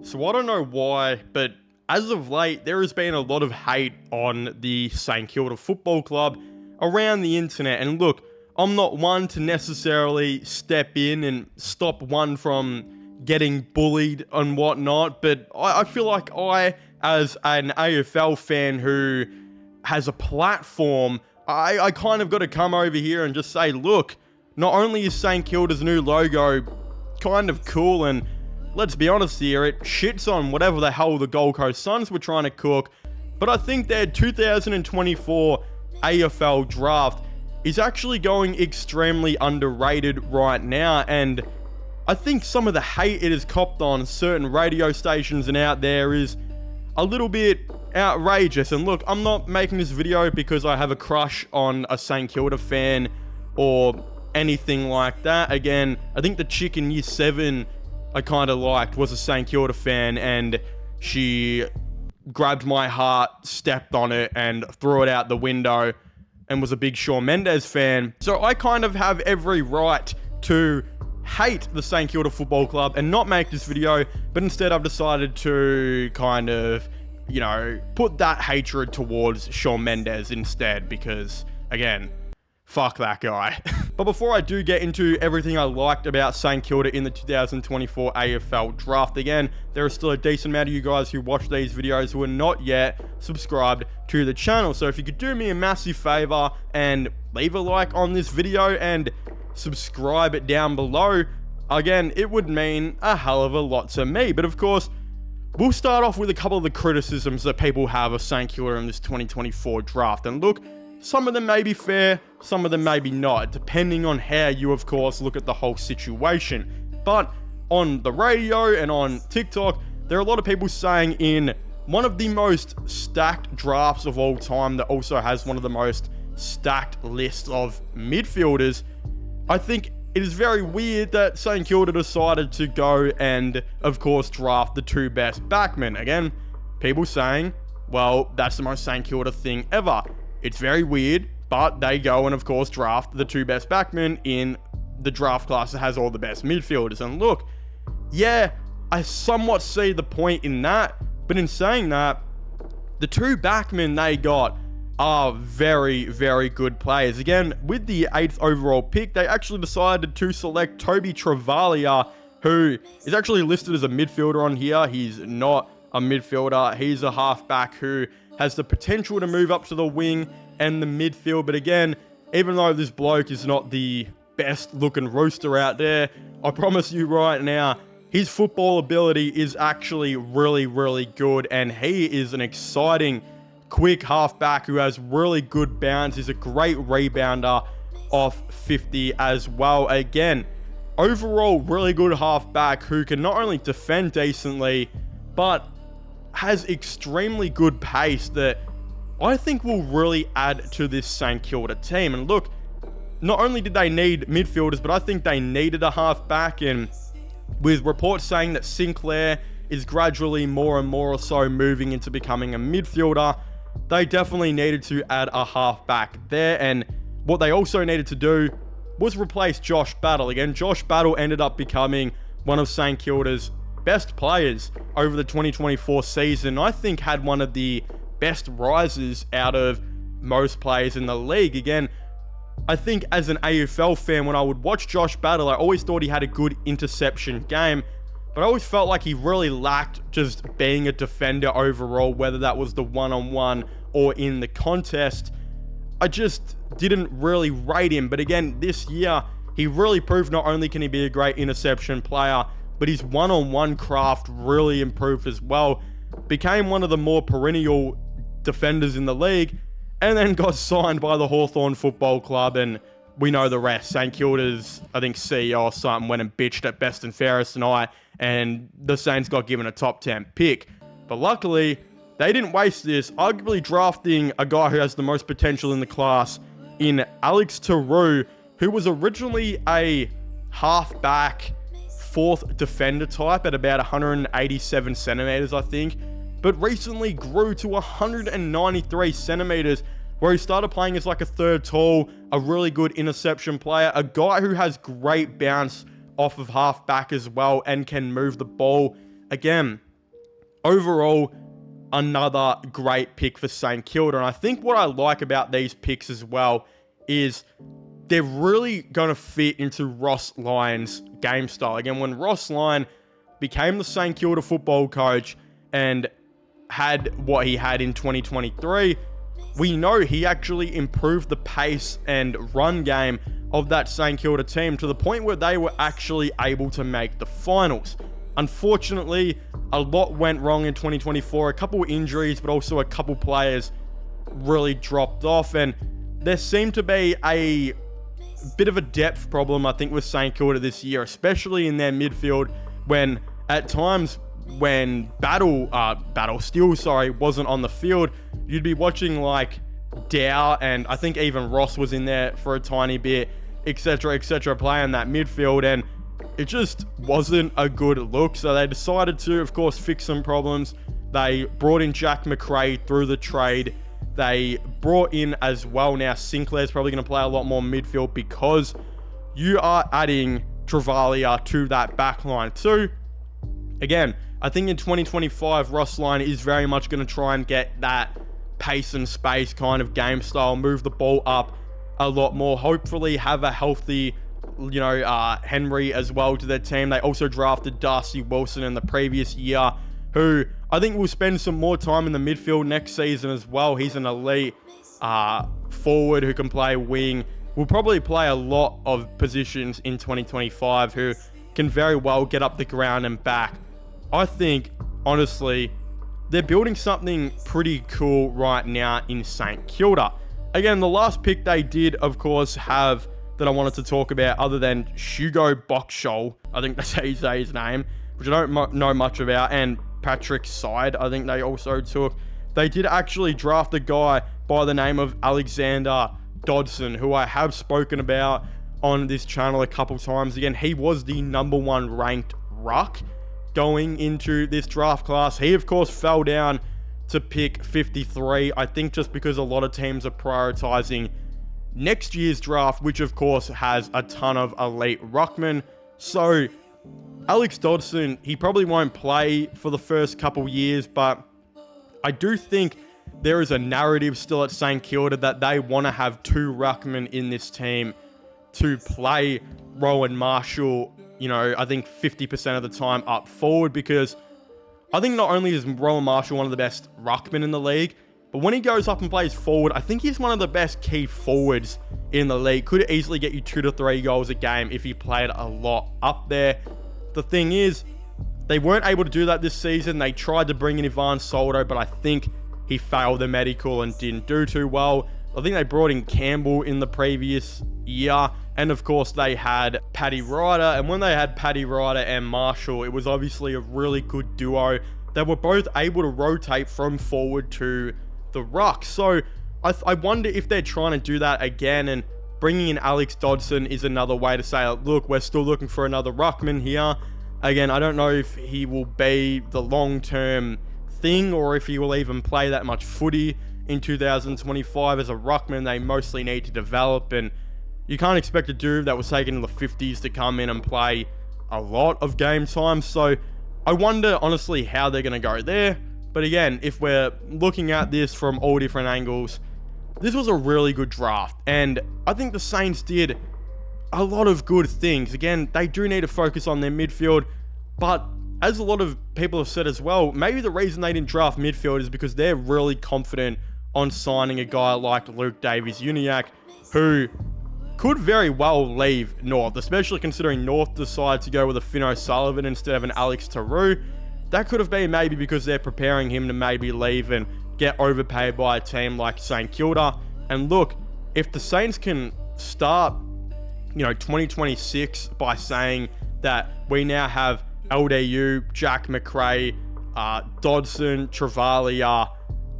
So I don't know why, but as of late, there has been a lot of hate on the St Kilda Football Club around the internet. And look, I'm not one to necessarily step in and stop one from getting bullied and whatnot, but I feel like as an AFL fan who has a platform, I kind of got to come over here and just say, look, not only is St Kilda's new logo kind of cool, and let's be honest here, it shits on whatever the hell the Gold Coast Suns were trying to cook, but I think their 2024 AFL draft is actually going extremely underrated right now, and I think some of the hate it has copped on certain radio stations and out there is a little bit outrageous. And look, I'm not making this video because I have a crush on a St Kilda fan or anything like that. Again, I think the chick in year 7 I kind of liked was a St Kilda fan, and she grabbed my heart, stepped on it, and threw it out the window, and was a big Shawn Mendes fan. So I kind of have every right to hate the St Kilda Football Club and not make this video, but instead I've decided to kind of, put that hatred towards Shawn Mendes instead, because, again, fuck that guy. But before I do get into everything I liked about St Kilda in the 2024 AFL draft, again, there is still a decent amount of you guys who watch these videos who are not yet subscribed to the channel. So if you could do me a massive favor and leave a like on this video and subscribe down below, again, it would mean a hell of a lot to me. But of course, we'll start off with a couple of the criticisms that people have of St Kilda in this 2024 draft. And look, some of them may be fair, some of them may be not, depending on how you, of course, look at the whole situation. But on the radio and on TikTok, there are a lot of people saying in one of the most stacked drafts of all time that also has one of the most stacked lists of midfielders, I think it is very weird that St Kilda decided to go and, of course, draft the 2 best backmen. Again, people saying, well, that's the most St Kilda thing ever. It's very weird, but they go and, of course, draft the 2 best backmen in the draft class that has all the best midfielders. And look, yeah, I somewhat see the point in that, but in saying that, the 2 backmen they got are very, very good players. Again, with the 8th overall pick, they actually decided to select Toby Travalia, who is actually listed as a midfielder on here. He's not a midfielder. He's a halfback who has the potential to move up to the wing and the midfield. But again, even though this bloke is not the best looking rooster out there, I promise you right now, his football ability is actually really, really good. And he is an exciting, quick halfback who has really good bounce. He's a great rebounder off 50 as well. Again, overall, really good halfback who can not only defend decently, but has extremely good pace that I think will really add to this St Kilda team. And look, not only did they need midfielders, but I think they needed a halfback. And with reports saying that Sinclair is gradually more and more or so moving into becoming a midfielder, they definitely needed to add a halfback there. And what they also needed to do was replace Josh Battle. Again, Josh Battle ended up becoming one of St Kilda's best players over the 2024 season. I think had one of the best rises out of most players in the league. Again, I think as an AFL fan, when I would watch Josh Battle, I always thought he had a good interception game, but I always felt like he really lacked just being a defender overall, whether that was the one-on-one or in the contest. I just didn't really rate him. But again, this year, he really proved not only can he be a great interception player, but his one-on-one craft really improved as well. Became one of the more perennial defenders in the league, and then got signed by the Hawthorn Football Club, and we know the rest. St Kilda's, I think, CEO or something went and bitched at Best and Fairest tonight, and the Saints got given a top 10 pick. But luckily, they didn't waste this, arguably drafting a guy who has the most potential in the class in Alex Taru, who was originally a halfback, 4th defender type at about 187 centimeters, I think, but recently grew to 193 centimeters, where he started playing as like a 3rd tall, a really good interception player, a guy who has great bounce off of halfback as well and can move the ball. Again, overall, another great pick for St Kilda. And I think what I like about these picks as well is they're really going to fit into Ross Lyon's game style. Again, when Ross Lyon became the St Kilda football coach and had what he had in 2023, we know he actually improved the pace and run game of that St Kilda team to the point where they were actually able to make the finals. Unfortunately, a lot went wrong in 2024. A couple injuries, but also a couple players really dropped off. And there seemed to be a bit of a depth problem, I think, with St Kilda this year, especially in their midfield, when at times when Battle Steele wasn't on the field, you'd be watching like Dow, and I think even Ross was in there for a tiny bit, etc., playing that midfield, and it just wasn't a good look. So they decided to, of course, fix some problems. They brought in Jack McRae through the trade. They brought in as well, now Sinclair's probably going to play a lot more midfield because you are adding Travalia to that back line too. Again, I think in 2025, Ross Lyon is very much going to try and get that pace and space kind of game style, move the ball up a lot more, hopefully have a healthy, Henry as well to their team. They also drafted Darcy Wilson in the previous year, who I think will spend some more time in the midfield next season as well. He's an elite forward who can play wing, will probably play a lot of positions in 2025, who can very well get up the ground and back. I think, honestly, they're building something pretty cool right now in St Kilda. Again, the last pick they did, of course, have that I wanted to talk about, other than Hugo Boxshall, I think that's how you say his name, which I don't know much about, and Patrick Side, I think they also took. They did actually draft a guy by the name of Alexander Dodson, who I have spoken about on this channel a couple times. Again, he was the number 1 ranked ruck going into this draft class. He, of course, fell down to pick 53, I think just because a lot of teams are prioritizing next year's draft, which of course has a ton of elite ruckmen. So Alex Dodson, he probably won't play for the first couple years, but I do think there is a narrative still at St Kilda that they want to have 2 ruckmen in this team to play Rowan Marshall, I think 50% of the time up forward, because I think not only is Rowan Marshall one of the best ruckmen in the league, but when he goes up and plays forward, I think he's one of the best key forwards in the league. Could easily get you 2 to 3 goals a game if he played a lot up there. The thing is, they weren't able to do that this season. They tried to bring in Ivan Soldo, but I think he failed the medical and didn't do too well. I think they brought in Campbell in the previous year. And of course, they had Paddy Ryder. And when they had Paddy Ryder and Marshall, it was obviously a really good duo. They were both able to rotate from forward to the ruck. So I wonder if they're trying to do that again, and bringing in Alex Dodson is another way to say, look, we're still looking for another ruckman here. Again, I don't know if he will be the long-term thing or if he will even play that much footy in 2025 as a ruckman. They mostly need to develop, and you can't expect a dude that was taken in the 50s to come in and play a lot of game time. So I wonder, honestly, how they're going to go there. But again, if we're looking at this from all different angles, this was a really good draft. And I think the Saints did a lot of good things. Again, they do need to focus on their midfield. But as a lot of people have said as well, maybe the reason they didn't draft midfield is because they're really confident on signing a guy like Luke Davies-Uniacke, who could very well leave North, especially considering North decided to go with a Finn O'Sullivan instead of an Alex Tarou. That could have been maybe because they're preparing him to maybe leave and get overpaid by a team like St Kilda. And look, if the Saints can start, 2026 by saying that we now have LDU, Jack McRae, Dodson, Travalia,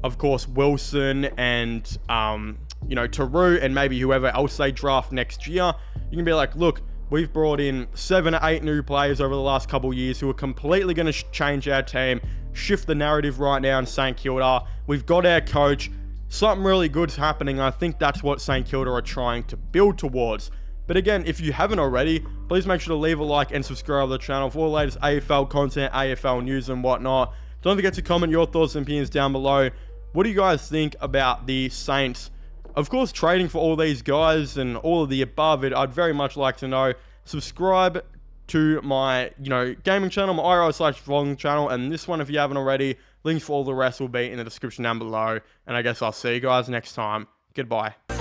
of course Wilson, and Tarou, and maybe whoever else they draft next year, you can be like, look, we've brought in 7 or 8 new players over the last couple of years who are completely going to change our team, shift the narrative right now in St Kilda. We've got our coach. Something really good's happening. I think that's what St Kilda are trying to build towards. But again, if you haven't already, please make sure to leave a like and subscribe to the channel for all the latest AFL content, AFL news and whatnot. Don't forget to comment your thoughts and opinions down below. What do you guys think about the Saints? Of course, trading for all these guys and all of the above, I'd very much like to know. Subscribe to my, gaming channel, my IRL/vlogging channel, and this one if you haven't already. Links for all the rest will be in the description down below. And I guess I'll see you guys next time. Goodbye.